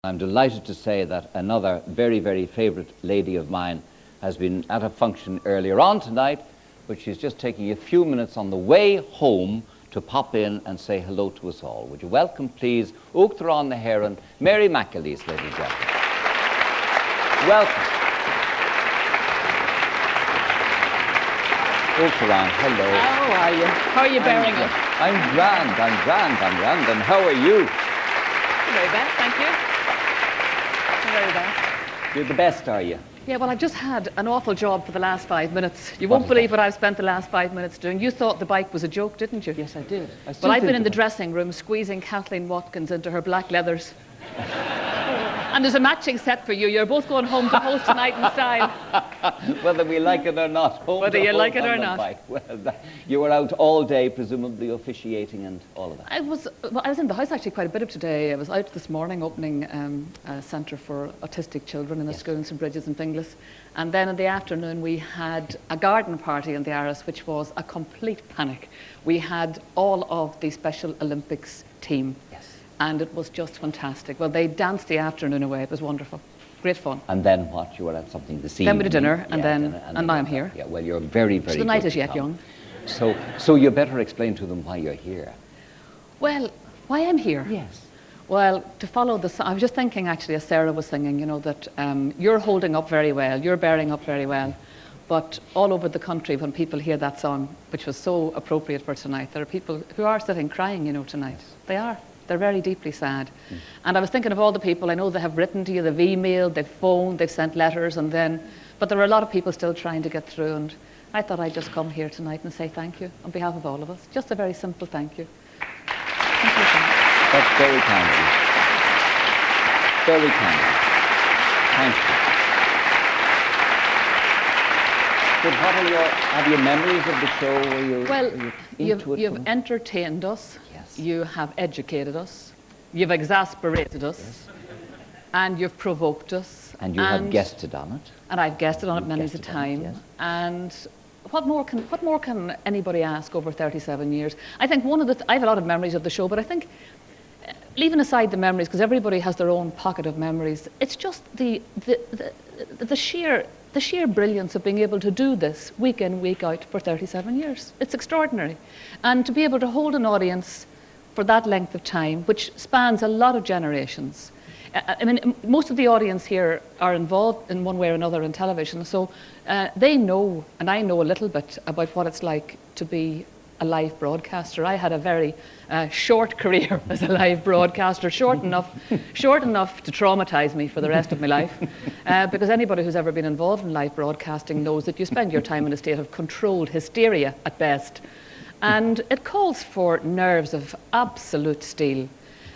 I'm delighted to say that another very, very favourite lady of mine has been at a function earlier on tonight, but she's just taking a few minutes on the way home to pop in and say hello to us all. Would you welcome, please, Uachtaráin na hÉireann, Mary McAleese, ladies and gentlemen. Welcome. Uachtaráin, hello. How are you? How are you bearing up? I'm grand, and how are you? Very bad, thank you. Very bad. You're the best, are you? Yeah, well, I've just had an awful job for the last 5 minutes. You won't believe what I've spent the last 5 minutes doing. You thought the bike was a joke, didn't you? Yes, I did. Well, I've been in the dressing room squeezing Kathleen Watkins into her black leathers. And there's a matching set for you. You're both going home to host tonight in style. Whether we like it or not. Whether you like it or not. Well, you were out all day, presumably officiating and all of that. I was in the house actually quite a bit of today. I was out this morning opening a centre for autistic children in a school in St Bridget's in Finglas. And then in the afternoon we had a garden party in the Aris, which was a complete panic. We had all of the Special Olympics team. And it was just fantastic. Well, they danced the afternoon away. It was wonderful. Great fun. And then what? You were at something this evening? Then we did dinner, and now I'm here. Yeah, well, you're very, very so the night is yet young. So you better explain to them why you're here. Well, why I'm here? Yes. Well, to follow the song, I was just thinking actually, as Sarah was singing, you know, that you're holding up very well, you're bearing up very well. But all over the country, when people hear that song, which was so appropriate for tonight, there are people who are sitting crying, you know, tonight. They are. They're very deeply sad. And I was thinking of all the people, I know they have written to you, they've emailed, they've phoned, they've sent letters, but there are a lot of people still trying to get through, and I thought I'd just come here tonight and say thank you on behalf of all of us. Just a very simple thank you. Thank you. That's very kind of you. Very kind of you. Thank you. But what are have you memories of the show? Well, you've entertained us. You have educated us, you've exasperated us, and you've provoked us. And you have guested on it. And I've guested on it many a time. Yes. And what more can anybody ask over 37 years? I think I have a lot of memories of the show, but I think, leaving aside the memories, because everybody has their own pocket of memories, it's just the sheer brilliance of being able to do this week in, week out for 37 years. It's extraordinary. And to be able to hold an audience for that length of time, which spans a lot of generations. I mean, most of the audience here are involved in one way or another in television, so they know, and I know a little bit about what it's like to be a live broadcaster. I had a very short career as a live broadcaster, short enough to traumatize me for the rest of my life, because anybody who's ever been involved in live broadcasting knows that you spend your time in a state of controlled hysteria at best. And it calls for nerves of absolute steel.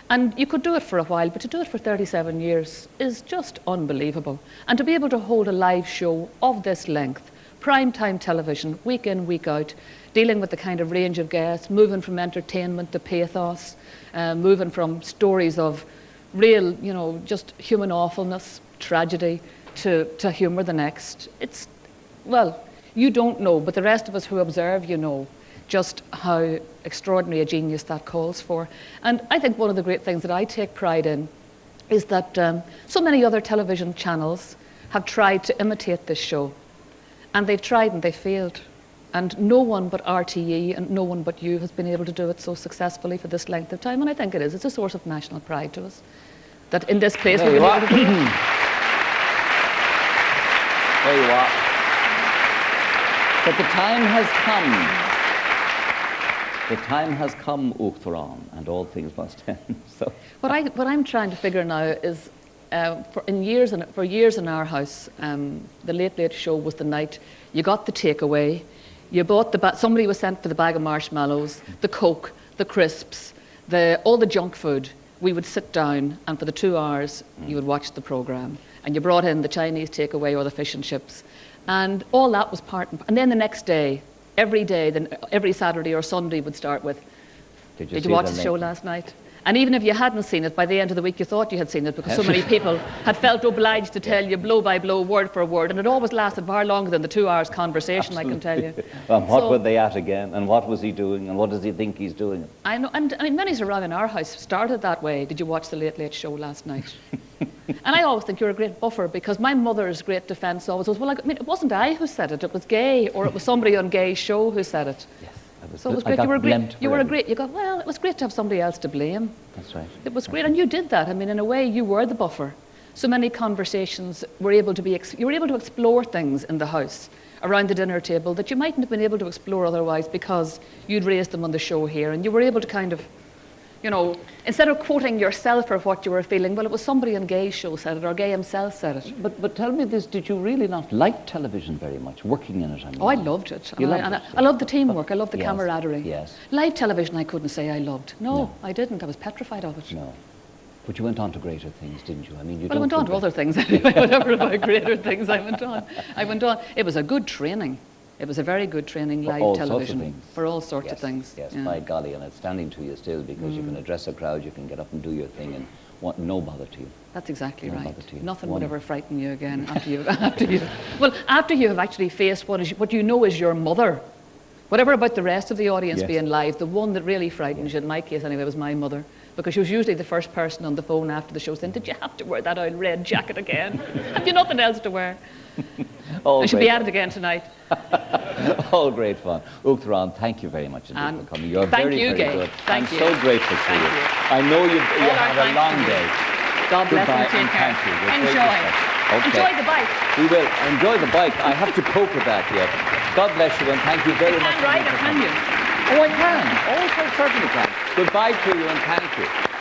And you could do it for a while, but to do it for 37 years is just unbelievable. And to be able to hold a live show of this length, prime-time television, week in, week out, dealing with the kind of range of guests, moving from entertainment to pathos, moving from stories of real, you know, just human awfulness, tragedy, to humour the next. It's, well, you don't know, but the rest of us who observe, you know, just how extraordinary a genius that calls for. And I think one of the great things that I take pride in is that so many other television channels have tried to imitate this show. And they've tried and they failed. And no one but RTE and no one but you has been able to do it so successfully for this length of time. And I think it is. It's a source of national pride to us that in this place we've been able to do it. There you are. But the time has come. The time has come, Uachtaráin, and all things must end. So what I'm trying to figure now is, for years in our house, the Late Late Show was the night you got the takeaway, you bought somebody was sent for the bag of marshmallows, the Coke, the crisps, all the junk food. We would sit down, and for the 2 hours you would watch the programme, and you brought in the Chinese takeaway or the fish and chips, and all that was and then the next day. Every day, then every Saturday or Sunday would start with, did you watch the show last night? And even if you hadn't seen it, by the end of the week you thought you had seen it because so many people had felt obliged to tell you blow by blow, word for word, and it always lasted far longer than the 2 hours conversation, I can tell you. And what were they at again? And what was he doing? And what does he think he's doing? I know, and I mean, many around in our house started that way. Did you watch the Late Late Show last night? And I always think you're a great buffer, because my mother's great defence always was, well, I mean, it wasn't I who said it was Gay, or it was somebody on Gay's show who said it. Yes. So it was great. You were great. You got, well, it was great to have somebody else to blame. That's right. It was great, and you did that. I mean, in a way, you were the buffer. So many conversations were able to be. You were able to explore things in the house around the dinner table that you mightn't have been able to explore otherwise, because you'd raised them on the show here, and you were able to kind of, you know, instead of quoting yourself or what you were feeling, well, it was somebody on Gay's show said it, or Gay himself said it. But tell me this, did you really not like television very much, working in it? I mean, oh, I loved it. You loved it. I loved the teamwork. I loved the Yes, camaraderie. yes. Live television, I couldn't say I loved. No, I didn't. I was petrified of it. No. But you went on to greater things, didn't you? I mean, I went on to other things anyway, whatever about greater things I went on. It was a good training. It was a very good training, live television, for all sorts of things. Yes, yeah. by golly, and it's standing to you still, because you can address a crowd, you can get up and do your thing, and want no bother to you. That's exactly No right. bother to you. Nothing would ever frighten you again after you have actually faced what you know is your mother. Whatever about the rest of the audience being live, the one that really frightens you, in my case anyway, was my mother. Because she was usually the first person on the phone after the show saying, did you have to wear that old red jacket again? Have you nothing else to wear? I should be at it again tonight. All great fun. Uachtaráin, thank you very much indeed for coming. You're thank very, you, very Gay. good. Thank you. I'm so grateful to you. I know you had a long day. God bless Goodbye, you. Take and care. thank you. You're Enjoy. Okay. Enjoy the bike. We will. Enjoy the bike. I have to cope with that yet. God bless you, and thank you very much. You can't ride it, can you? Oh, I can. Oh, I certainly can. Goodbye to you, and thank you.